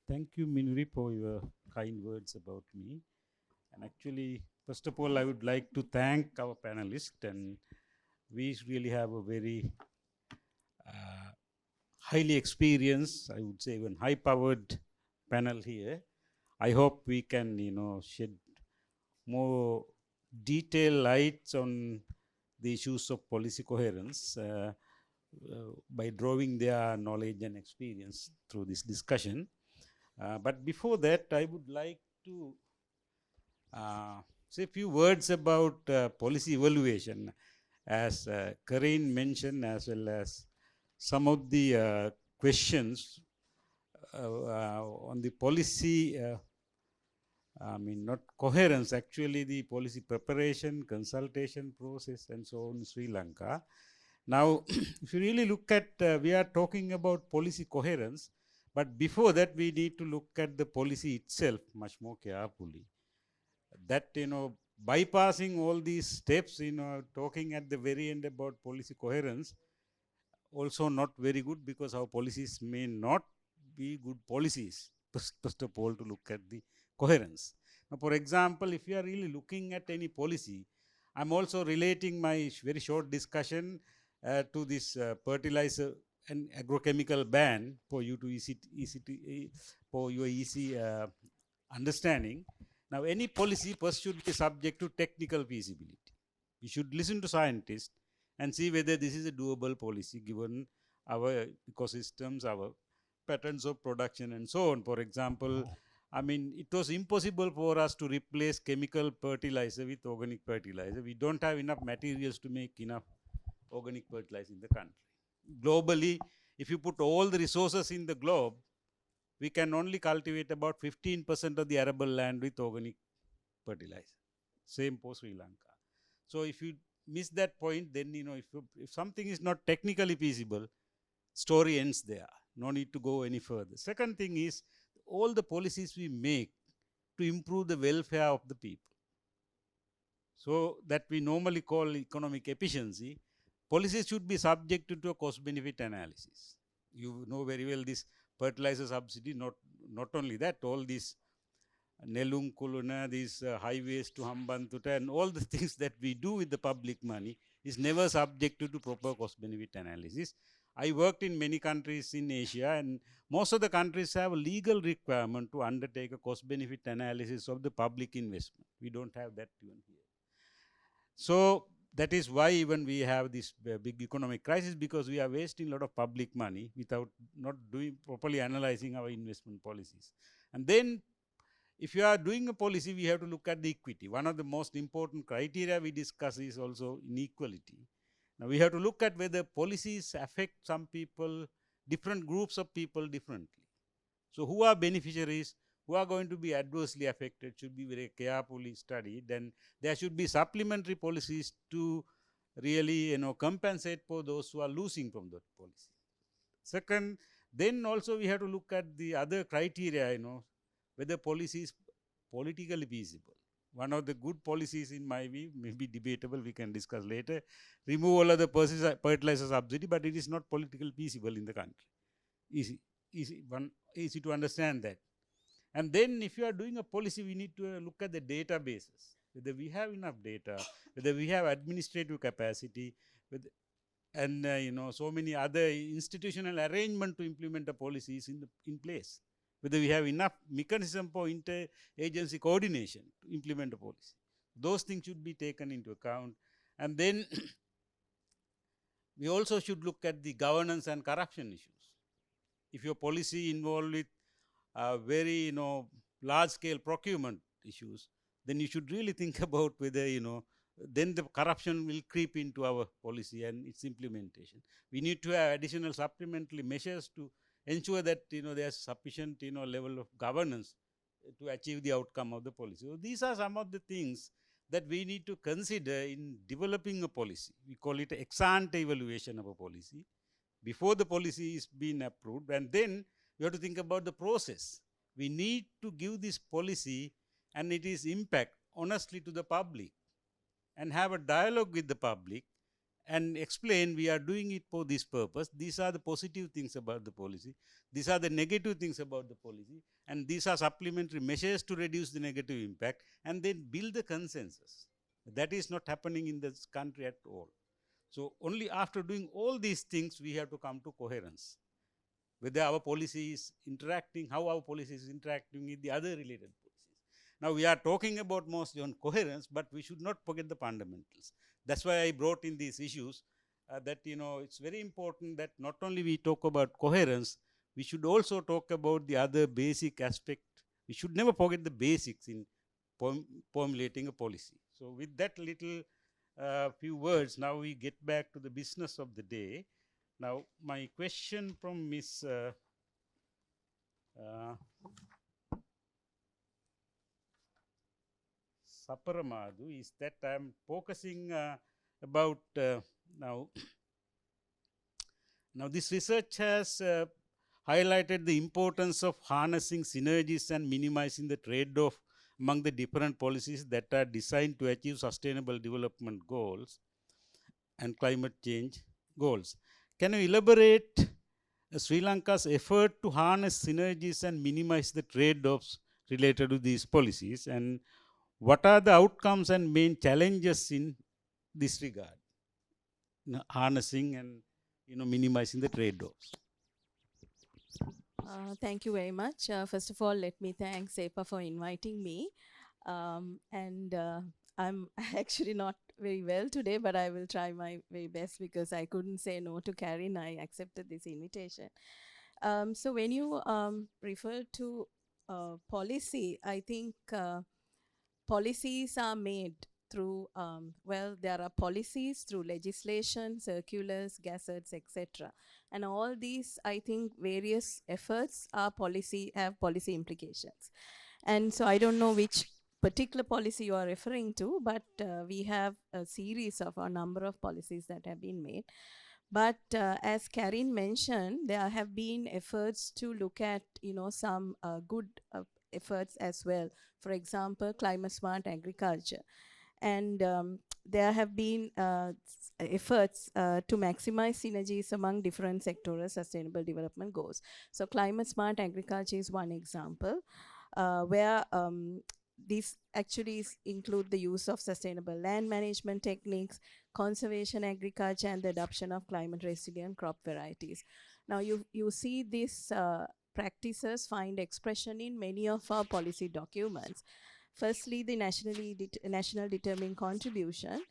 Thank you, Minuri, for your kind words about me. And actually, first of all, I would like to thank our panelists, and we really have a very uh, highly experienced, I would say, even high-powered panel here. I hope we can, shed more detailed lights on the issues of policy coherence by drawing their knowledge and experience through this discussion. But before that, I would like to say a few words about policy evaluation, as Karine mentioned, as well as some of the questions on the policy. Not coherence, actually, the policy preparation, consultation process, and so on in Sri Lanka. Now, if you really look at, we are talking about policy coherence, but before that, we need to look at the policy itself much more carefully. That, bypassing all these steps, talking at the very end about policy coherence, also not very good, because our policies may not be good policies, first of all, to look at the coherence. Now, for example, if you are really looking at any policy, I'm also relating my very short discussion to this fertilizer and agrochemical ban for you to for your easy understanding. Now, any policy first should be subject to technical feasibility. We should listen to scientists and see whether this is a doable policy given our ecosystems, our patterns of production, and so on. For example, it was impossible for us to replace chemical fertilizer with organic fertilizer. We don't have enough materials to make enough organic fertilizer in the country. Globally, if you put all the resources in the globe, we can only cultivate about 15% of the arable land with organic fertilizer. Same for Sri Lanka. So if you miss that point, then if something is not technically feasible, story ends there. No need to go any further. Second thing is, all the policies we make to improve the welfare of the people, so that we normally call economic efficiency, policies should be subjected to a cost benefit analysis. You know very well this fertilizer subsidy, not only that, all these Nelung Kuluna, these highways to Hambantota, and all the things that we do with the public money is never subjected to proper cost benefit analysis. I worked in many countries in Asia, and most of the countries have a legal requirement to undertake a cost benefit analysis of the public investment. We don't have that even here. So that is why even we have this big economic crisis, because we are wasting a lot of public money without not doing properly analyzing our investment policies. And then if you are doing a policy, we have to look at the equity. One of the most important criteria we discuss is also inequality. Now we have to look at whether policies affect some people, different groups of people differently. So who are beneficiaries, who are going to be adversely affected, should be very carefully studied. Then there should be supplementary policies to really compensate for those who are losing from that policy. Second, then also we have to look at the other criteria, whether policy is politically feasible. One of the good policies, in my view, may be debatable, we can discuss later, remove all of the fertilizer subsidy, but it is not politically feasible in the country. Easy to understand that. And then if you are doing a policy, we need to look at the databases, whether we have enough data, whether we have administrative capacity, and so many other institutional arrangement to implement the policies in place, whether we have enough mechanism for inter-agency coordination to implement a policy. Those things should be taken into account. And then we also should look at the governance and corruption issues. If your policy involved with very large scale procurement issues, then you should really think about whether then the corruption will creep into our policy and its implementation. We need to have additional supplementary measures to ensure that there's sufficient level of governance to achieve the outcome of the policy. So these are some of the things that we need to consider in developing a policy. We call it ex ante evaluation of a policy before the policy is being approved, and then we have to think about the process. We need to give this policy and its impact honestly to the public, and have a dialogue with the public, and explain we are doing it for this purpose. These are the positive things about the policy. These are the negative things about the policy. And these are supplementary measures to reduce the negative impact, and then build the consensus. That is not happening in this country at all. So only after doing all these things, we have to come to coherence. Whether our policy is interacting, how our policy is interacting with the other related policies. Now we are talking about mostly on coherence, but we should not forget the fundamentals. That's why I brought in these issues, that it's very important that not only we talk about coherence, we should also talk about the other basic aspect. We should never forget the basics in formulating a policy. So with that little few words, now we get back to the business of the day. Now, my question from Ms. Saparamadu is that I am focusing about now. Now, this research has highlighted the importance of harnessing synergies and minimizing the trade-off among the different policies that are designed to achieve sustainable development goals and climate change goals. Can you elaborate Sri Lanka's effort to harness synergies and minimize the trade-offs related to these policies, and what are the outcomes and main challenges in this regard, harnessing and minimizing the trade-offs? Thank you very much. First of all, let me thank CEPA for inviting me. I'm actually not very well today, but I will try my very best because I couldn't say no to Karen. I accepted this invitation. So when you refer to policy, I think policies are made through, there are policies through legislation, circulars, gazettes, etc. And all these, I think, various efforts have policy implications. And so I don't know which particular policy you are referring to, but we have a series of a number of policies that have been made. But as Karin mentioned, there have been efforts to look at, some good efforts as well. For example, climate smart agriculture. And there have been efforts to maximize synergies among different sectoral sustainable development goals. So climate smart agriculture is one example where these actually include the use of sustainable land management techniques, conservation agriculture, and the adoption of climate resilient crop varieties. Now you see these practices find expression in many of our policy documents. Firstly, the national determined contribution,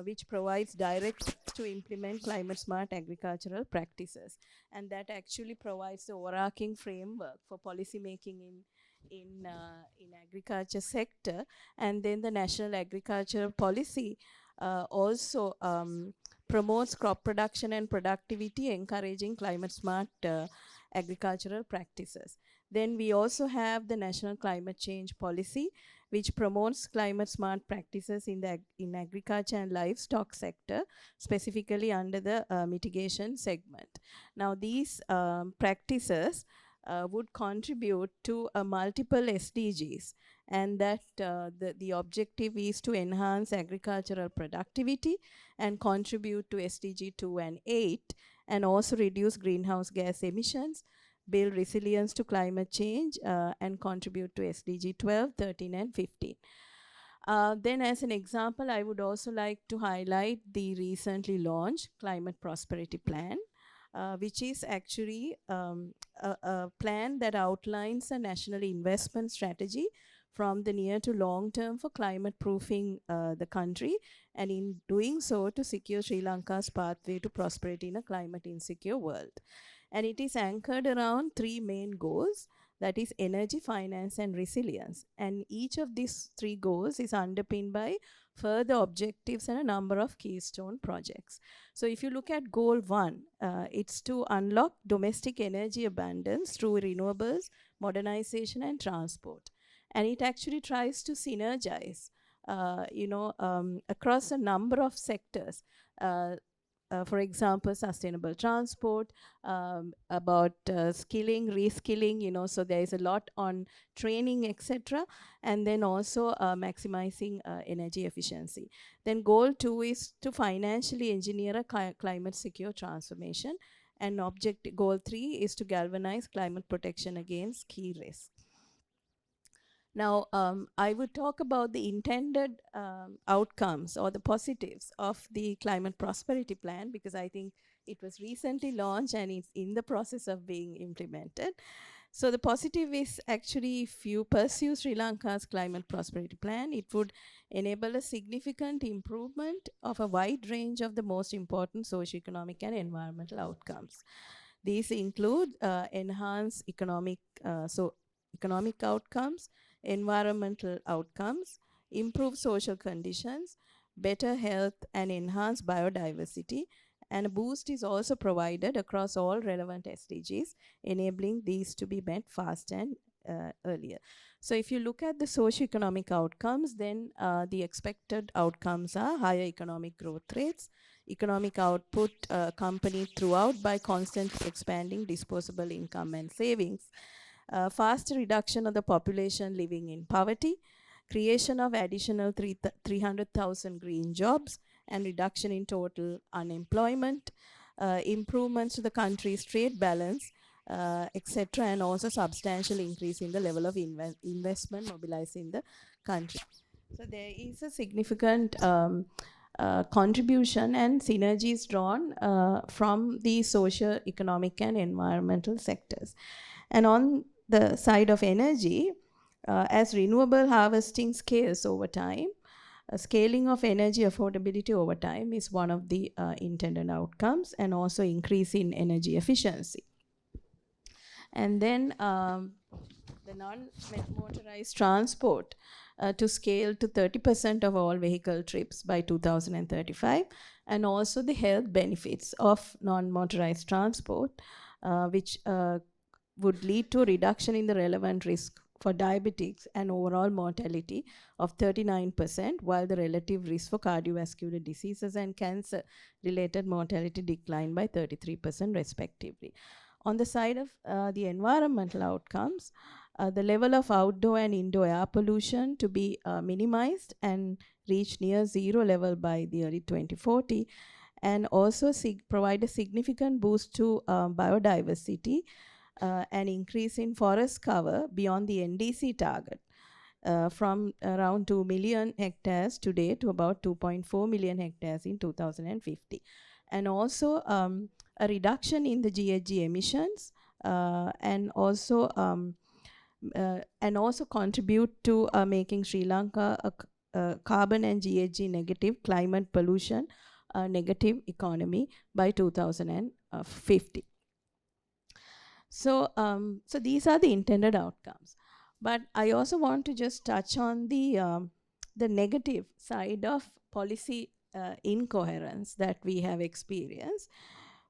which provides direct to implement climate smart agricultural practices, and that actually provides the overarching framework for policy making in agriculture sector. And then the national agricultural policy also promotes crop production and productivity, encouraging climate smart agricultural practices. Then we also have the national climate change policy, which promotes climate smart practices in agriculture and livestock sector, specifically under the mitigation segment. Now these practices would contribute to multiple SDGs, and that the objective is to enhance agricultural productivity and contribute to SDG 2 and 8, and also reduce greenhouse gas emissions, build resilience to climate change, and contribute to SDG 12, 13, and 15. Then as an example, I would also like to highlight the recently launched Climate Prosperity Plan, which is actually a plan that outlines a national investment strategy from the near to long term for climate proofing the country, and in doing so to secure Sri Lanka's pathway to prosperity in a climate insecure world. And it is anchored around three main goals, that is energy, finance, and resilience. And each of these three goals is underpinned by further objectives and a number of keystone projects. So if you look at goal 1, it's to unlock domestic energy abundance through renewables, modernization, and transport. And it actually tries to synergize, across a number of sectors. for example, sustainable transport, about skilling, reskilling, so there is a lot on training, etc. And then also maximizing energy efficiency. Then goal 2 is to financially engineer a climate secure transformation. And goal 3 is to galvanize climate protection against key risks. Now, I would talk about the intended outcomes or the positives of the Climate Prosperity Plan, because I think it was recently launched and it's in the process of being implemented. So the positive is actually, if you pursue Sri Lanka's Climate Prosperity Plan, it would enable a significant improvement of a wide range of the most important socioeconomic and environmental outcomes. These include enhanced economic outcomes, environmental outcomes, improved social conditions, better health, and enhanced biodiversity. And a boost is also provided across all relevant SDGs, enabling these to be met fast and earlier. So if you look at the socioeconomic outcomes, then the expected outcomes are higher economic growth rates, economic output accompanied throughout by constantly expanding disposable income and savings, faster reduction of the population living in poverty, creation of additional 300,000 green jobs, and reduction in total unemployment, improvements to the country's trade balance, etc., and also substantial increase in the level of investment mobilized in the country. So there is a significant contribution and synergies drawn from the socio-economic and environmental sectors. And on the side of energy, as renewable harvesting scales over time, scaling of energy affordability over time is one of the intended outcomes, and also increase in energy efficiency. And then the non-motorized transport to scale to 30% of all vehicle trips by 2035, and also the health benefits of non-motorized transport, which would lead to a reduction in the relevant risk for diabetics and overall mortality of 39%, while the relative risk for cardiovascular diseases and cancer-related mortality declined by 33% respectively. On the side of the environmental outcomes, the level of outdoor and indoor air pollution to be minimized and reach near zero level by the early 2040, and also provide a significant boost to biodiversity, an increase in forest cover beyond the NDC target from around 2 million hectares today to about 2.4 million hectares in 2050. And also a reduction in the GHG emissions, and also contribute to making Sri Lanka a carbon and GHG negative, climate pollution negative economy by 2050. So these are the intended outcomes. But I also want to just touch on the negative side of policy incoherence that we have experienced,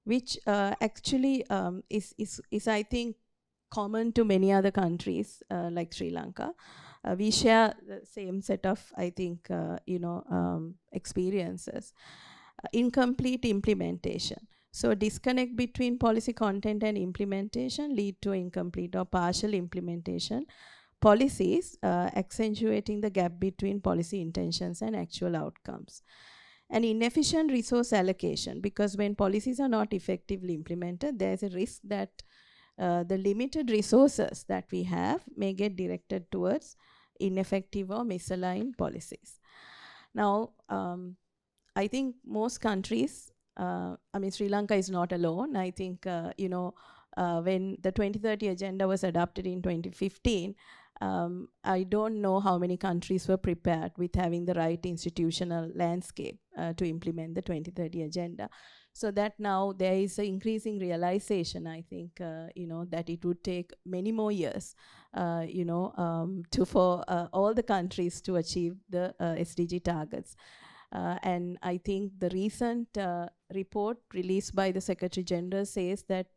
which actually is I think common to many other countries like Sri Lanka. We share the same set of, I think, experiences. Incomplete implementation. So disconnect between policy content and implementation lead to incomplete or partial implementation policies, accentuating the gap between policy intentions and actual outcomes. And inefficient resource allocation, because when policies are not effectively implemented, there's a risk that the limited resources that we have may get directed towards ineffective or misaligned policies. Now, I think most countries, Sri Lanka is not alone. I think, when the 2030 agenda was adopted in 2015, I don't know how many countries were prepared with having the right institutional landscape to implement the 2030 agenda. So that now there is an increasing realization, I think, that it would take many more years, for all the countries to achieve the SDG targets. And I think the recent report released by the Secretary General says that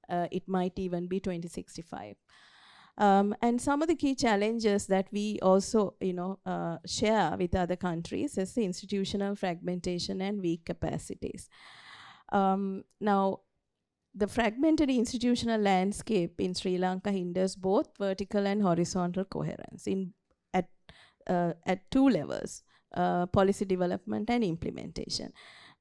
it might even be 2065. And some of the key challenges that we also, share with other countries is the institutional fragmentation and weak capacities. Now, the fragmented institutional landscape in Sri Lanka hinders both vertical and horizontal coherence at two levels, policy development and implementation.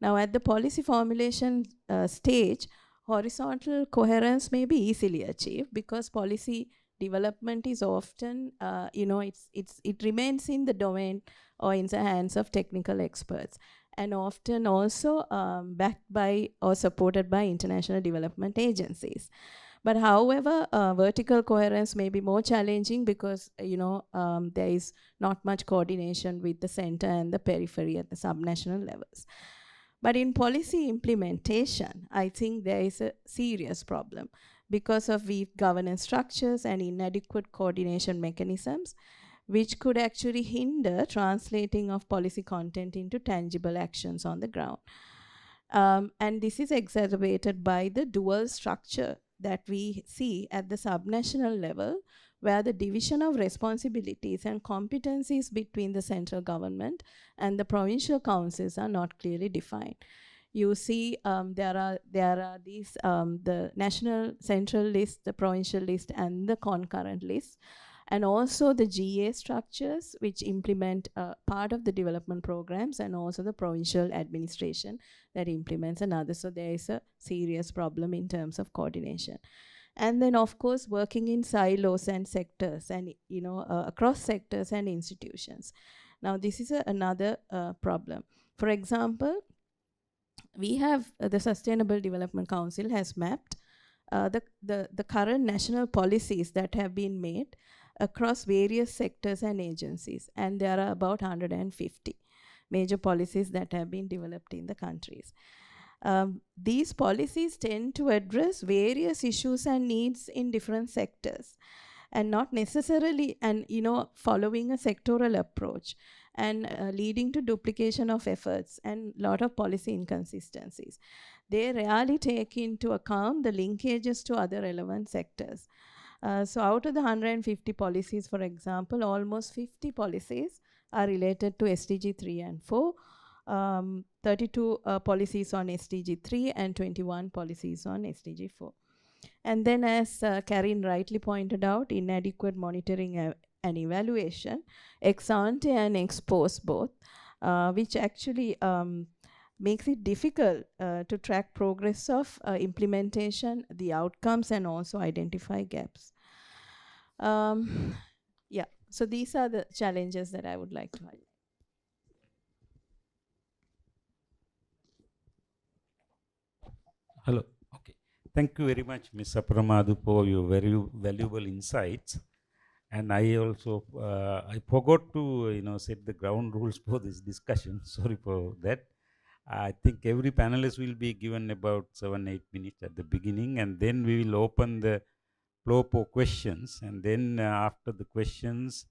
Now, at the policy formulation stage, horizontal coherence may be easily achieved because policy development is often, it remains in the domain or in the hands of technical experts, and often also backed by or supported by international development agencies. But however, vertical coherence may be more challenging because there is not much coordination with the center and the periphery at the subnational levels. But in policy implementation, I think there is a serious problem because of weak governance structures and inadequate coordination mechanisms, which could actually hinder translating of policy content into tangible actions on the ground. And this is exacerbated by the dual structure that we see at the subnational level, where the division of responsibilities and competencies between the central government and the provincial councils are not clearly defined. You see, there are these the national central list, the provincial list, and the concurrent list, and also the GA structures which implement part of the development programs, and also the provincial administration that implements another. So there is a serious problem in terms of coordination. And then, of course, working in silos and sectors, and across sectors and institutions. Now, this is another problem. For example, we have the Sustainable Development Council has mapped the current national policies that have been made across various sectors and agencies, and there are about 150 major policies that have been developed in the countries. These policies tend to address various issues and needs in different sectors, and not necessarily, and following a sectoral approach, and leading to duplication of efforts and a lot of policy inconsistencies. They rarely take into account the linkages to other relevant sectors. So out of the 150 policies, for example, almost 50 policies are related to SDG 3 and 4, 32 policies on SDG 3, and 21 policies on SDG 4. And then, as Karin rightly pointed out, inadequate monitoring and evaluation, ex ante and ex post both, which actually makes it difficult to track progress of implementation, the outcomes, and also identify gaps. Yeah, so these are the challenges that I would like to highlight. Hello. Okay. Thank you very much, Ms. Apramadu, for your very valuable insights. And I also I forgot to set the ground rules for this discussion. Sorry for that. I think every panelist will be given about 7-8 minutes at the beginning, and then we will open the floor for questions. And then after the questions,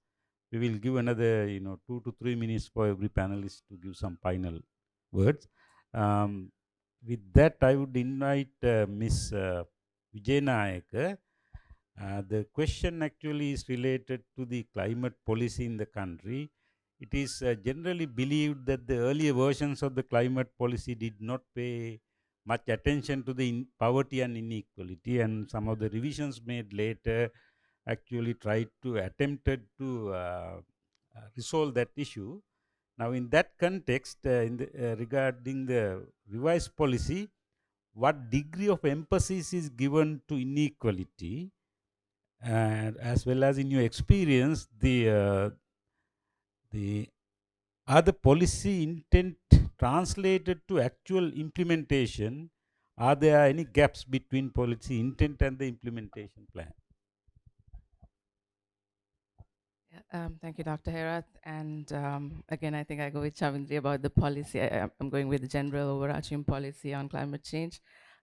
we will give another 2 to 3 minutes for every panelist to give some final words. With that, I would invite Ms. Vijayanayaka. The question actually is related to the climate policy in the country. It is generally believed that the earlier versions of the climate policy did not pay much attention to the poverty and inequality, and some of the revisions made later actually tried to attempted to resolve that issue. Now, in that context, regarding the revised policy, what degree of emphasis is given to inequality, and as well as in your experience, the are the policy intent translated to actual implementation? Are there any gaps between policy intent and the implementation plan? Thank you, Dr. Herath. And again, I think I go with Chavindri about the policy. I'm going with the general overarching policy on climate change,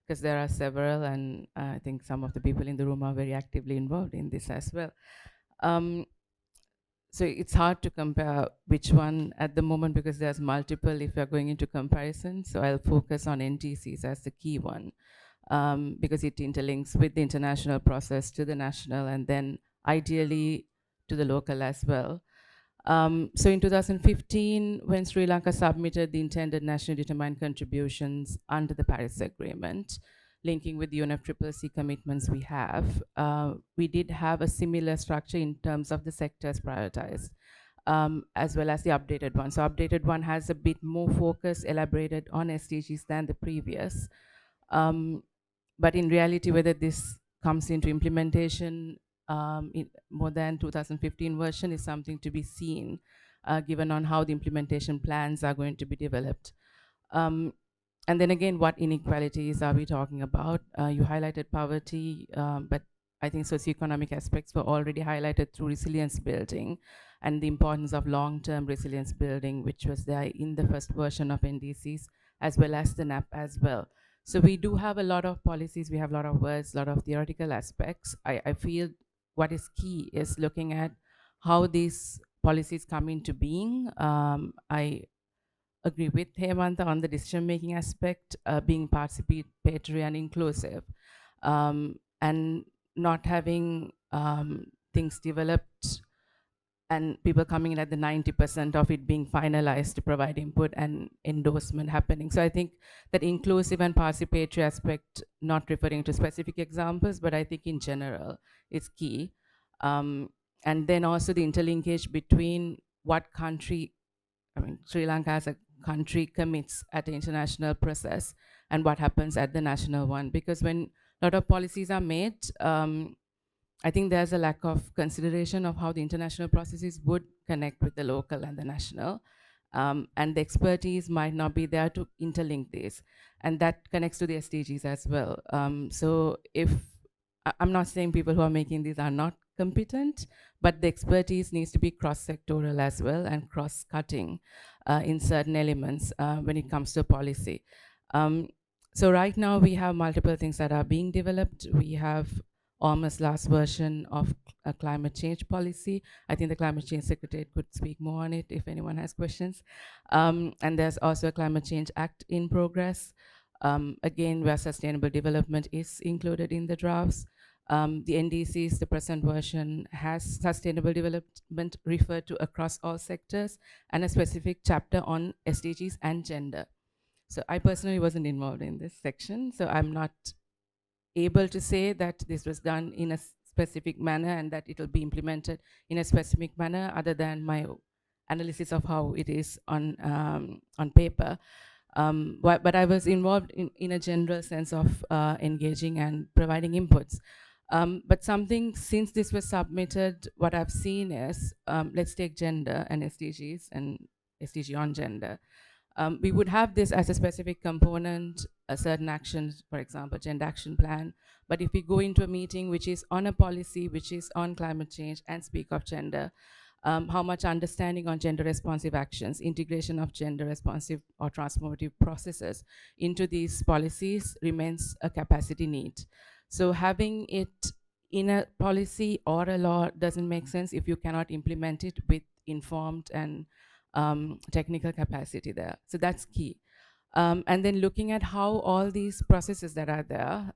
because there are several, and I think some of the people in the room are very actively involved in this as well. So it's hard to compare which one at the moment, because there's multiple if you're going into comparison. So I'll focus on NTCs as the key one, because it interlinks with the international process to the national, and then ideally to the local as well. So in 2015, when Sri Lanka submitted the intended nationally determined contributions under the Paris Agreement, linking with the UNFCCC commitments we have, we did have a similar structure in terms of the sectors prioritized, as well as the updated one. So updated one has a bit more focus elaborated on SDGs than the previous. But in reality, whether this comes into implementation in more than 2015 version is something to be seen, given on how the implementation plans are going to be developed. And then again, what inequalities are we talking about? You highlighted poverty, but I think socioeconomic aspects were already highlighted through resilience building and the importance of long-term resilience building, which was there in the first version of NDCs, as well as the NAP as well. So we do have a lot of policies, we have a lot of words, a lot of theoretical aspects. I feel what is key is looking at how these policies come into being. I agree with Hemanta on the decision-making aspect, being participatory and inclusive, and not having things developed and people coming in at the 90% of it being finalized to provide input and endorsement happening. So I think that inclusive and participatory aspect, not referring to specific examples, but I think in general is key. And then also the interlinkage between what country, I mean, Sri Lanka as a country commits at the international process and what happens at the national one. Because when a lot of policies are made, I think there's a lack of consideration of how the international processes would connect with the local and the national. And the expertise might not be there to interlink this. And that connects to the SDGs as well. So if, I'm not saying people who are making these are not competent, but the expertise needs to be cross-sectoral as well and cross-cutting in certain elements when it comes to policy. So right now we have multiple things that are being developed. We have almost last version of a climate change policy. I think the Climate Change Secretariat could speak more on it if anyone has questions. And there's also a Climate Change Act in progress. Again, where sustainable development is included in the drafts. The NDCs, the present version, has sustainable development referred to across all sectors and a specific chapter on SDGs and gender. So I personally wasn't involved in this section, so I'm not able to say that this was done in a specific manner and that it will be implemented in a specific manner, other than my analysis of how it is on paper. But I was involved in a general sense of engaging and providing inputs. But something, since this was submitted, what I've seen is, let's take gender and SDGs and SDG on gender. We would have this as a specific component, a certain actions, for example, gender action plan. But if we go into a meeting which is on a policy, which is on climate change and speak of gender, how much understanding on gender responsive actions, integration of gender responsive or transformative processes into these policies remains a capacity need. So having it in a policy or a law doesn't make sense if you cannot implement it with informed and technical capacity there. So that's key. And then looking at how all these processes that are there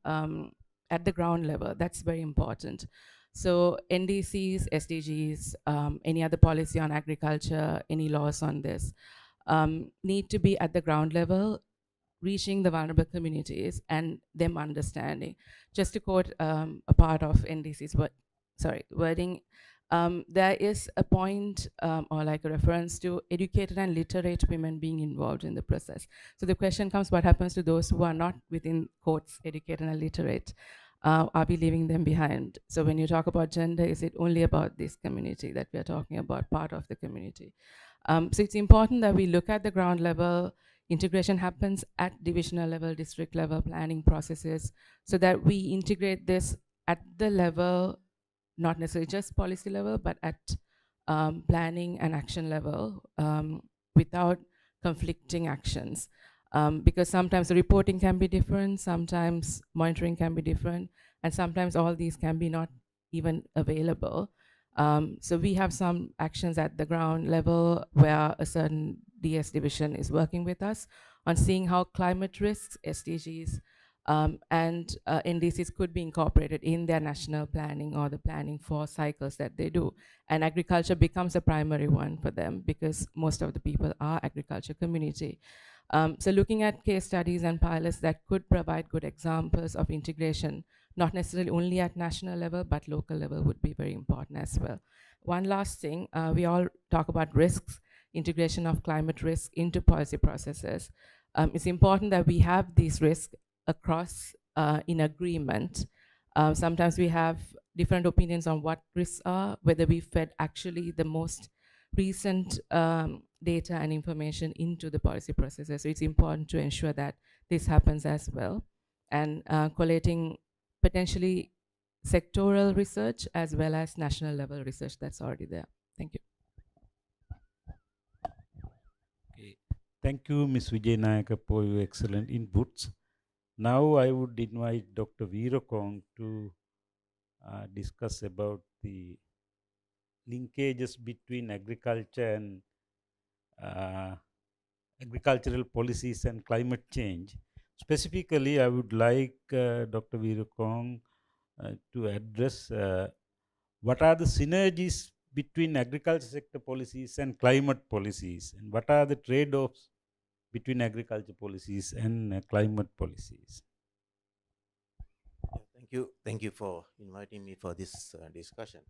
at the ground level, that's very important. So NDCs, SDGs, any other policy on agriculture, any laws on this, need to be at the ground level, reaching the vulnerable communities and them understanding. Just to quote a part of NDC's wording, there is a point or like a reference to educated and literate women being involved in the process. So the question comes, what happens to those who are not within quotes educated and literate? Are we leaving them behind? So when you talk about gender, is it only about this community that we are talking about, part of the community? So it's important that we look at the ground level. Integration happens at divisional level, district level, planning processes, so that we integrate this at the level, not necessarily just policy level, but at planning and action level without conflicting actions. Because sometimes the reporting can be different, sometimes monitoring can be different, and sometimes all these can be not even available. So we have some actions at the ground level where a certain DS division is working with us on seeing how climate risks, SDGs, And NDCs could be incorporated in their national planning or the planning for cycles that they do. And agriculture becomes a primary one for them because most of the people are agriculture community. So looking at case studies and pilots that could provide good examples of integration, not necessarily only at national level, but local level would be very important as well. One last thing, we all talk about risks, integration of climate risk into policy processes. It's important that we have these risks across in agreement. Sometimes we have different opinions on what risks are, whether we fed actually the most recent data and information into the policy processes. So it's important to ensure that this happens as well. And collating potentially sectoral research as well as national level research that's already there. Thank you. Okay. Thank you, Ms. Vijay Nayaka, for your excellent inputs. Now I would invite Dr. Veerakong to discuss about the linkages between agriculture and agricultural policies and climate change. Specifically, I would like Dr. Veerakong to address what are the synergies between agriculture sector policies and climate policies, and what are the trade-offs between agriculture policies and climate policies. Thank you for inviting me for this discussion.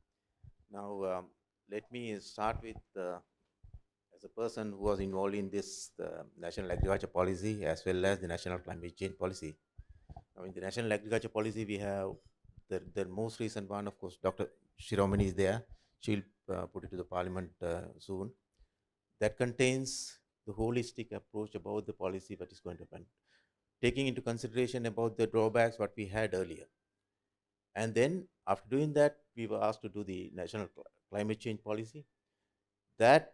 Now, let me start with, as a person who was involved in this national agriculture policy as well as the national climate change policy. Now, in the national agriculture policy, we have the most recent one, of course, Dr. Shiromani is there. She'll put it to the parliament soon. That contains the holistic approach about the policy that is going to happen, taking into consideration about the drawbacks what we had earlier. And then after doing that, we were asked to do the national climate change policy. That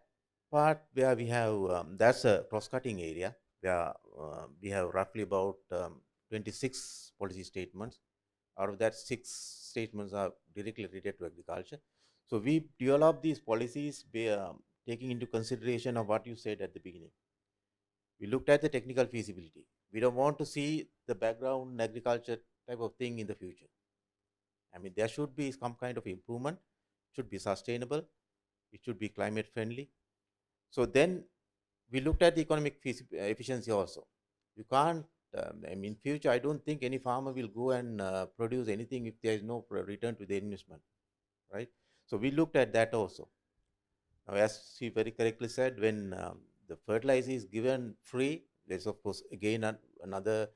part where we have, that's a cross-cutting area where we have roughly about 26 policy statements. Out of that, 6 statements are directly related to agriculture. So we develop these policies taking into consideration of what you said at the beginning. We looked at the technical feasibility. We don't want to see the background agriculture type of thing in the future. I mean, there should be some kind of improvement, it should be sustainable, it should be climate friendly. So then we looked at the economic efficiency also. You can't, I mean, in future, I don't think any farmer will go and produce anything if there is no return to the investment, right? So we looked at that also. Now, as she very correctly said, when the fertilizer is given free, there's of course again another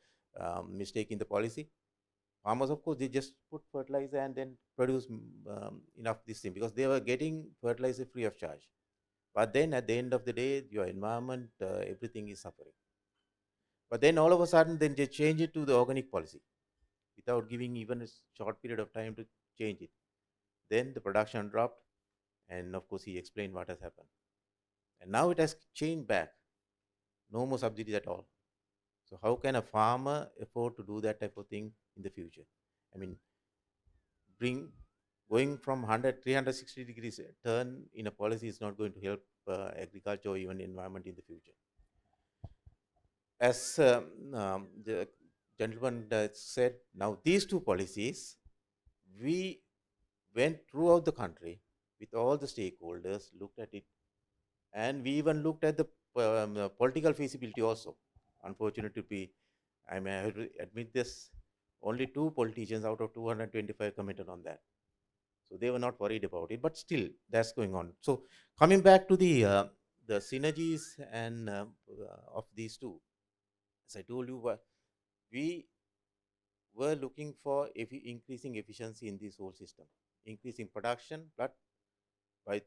mistake in the policy. Farmers, of course, they just put fertilizer and then produce enough this thing because they were getting fertilizer free of charge. But then at the end of the day, your environment, everything is suffering. But then all of a sudden, then they change it to the organic policy without giving even a short period of time to change it. Then the production dropped, and of course, he explained what has happened. And now it has changed back. No more subsidies at all. So how can a farmer afford to do that type of thing in the future? I mean, going from 360 degrees turn in a policy is not going to help agriculture or even environment in the future. As the gentleman said, now these two policies, we went throughout the country with all the stakeholders, looked at it, and we even looked at the political feasibility also. Unfortunately, I may have to admit this, only 2 politicians out of 225 commented on that. So they were not worried about it, but still that's going on. So coming back to the synergies and of these two, as I told you, we were looking for increasing efficiency in this whole system, increasing production, but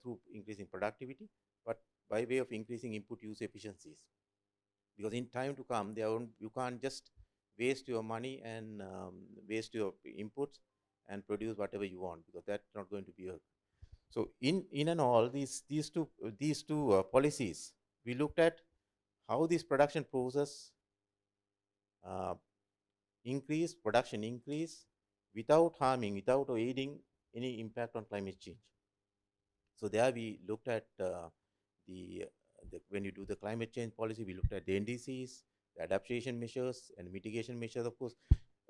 through increasing productivity, but by way of increasing input use efficiencies. Because in time to come, you can't just waste your money and waste your inputs and produce whatever you want, because that's not going to be a. So in and all these two policies, we looked at how this production process production increase without harming, without aiding any impact on climate change. So there we looked at when you do the climate change policy, we looked at the NDCs, the adaptation measures and mitigation measures, of course.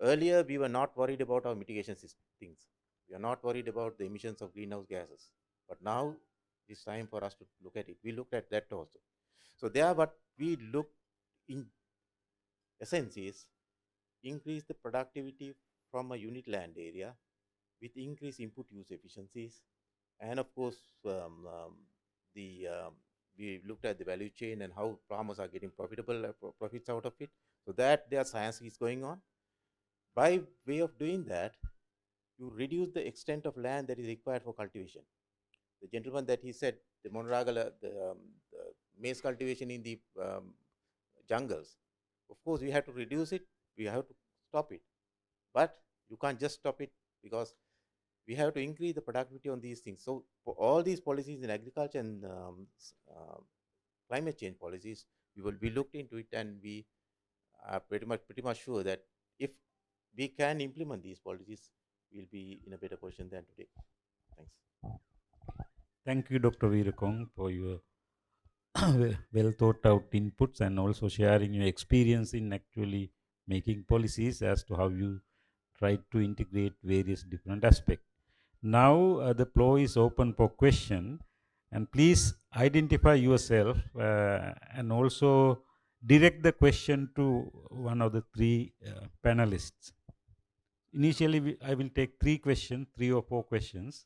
Earlier, we were not worried about our mitigation things. We are not worried about the emissions of greenhouse gases. But now it's time for us to look at it. We looked at that also. So there, what we look in essence is increase the productivity from a unit land area with increased input use efficiencies. And of course, the we looked at the value chain and how farmers are getting profitable profits out of it. So that their science is going on. By way of doing that, you reduce the extent of land that is required for cultivation. The gentleman that he said, the Monragala, the maize cultivation in the jungles, of course, we have to reduce it, we have to stop it. But you can't just stop it, because we have to increase the productivity on these things. So for all these policies in agriculture and climate change policies, we will be looked into it, and we are pretty much sure that if we can implement these policies, we'll be in a better position than today. Thanks. Thank you, Dr. Veerakong, for your well thought out inputs and also sharing your experience in actually making policies as to how you try to integrate various different aspects. Now the floor is open for question, and please identify yourself and also direct the question to one of the three panelists. Initially, I will take three or four questions,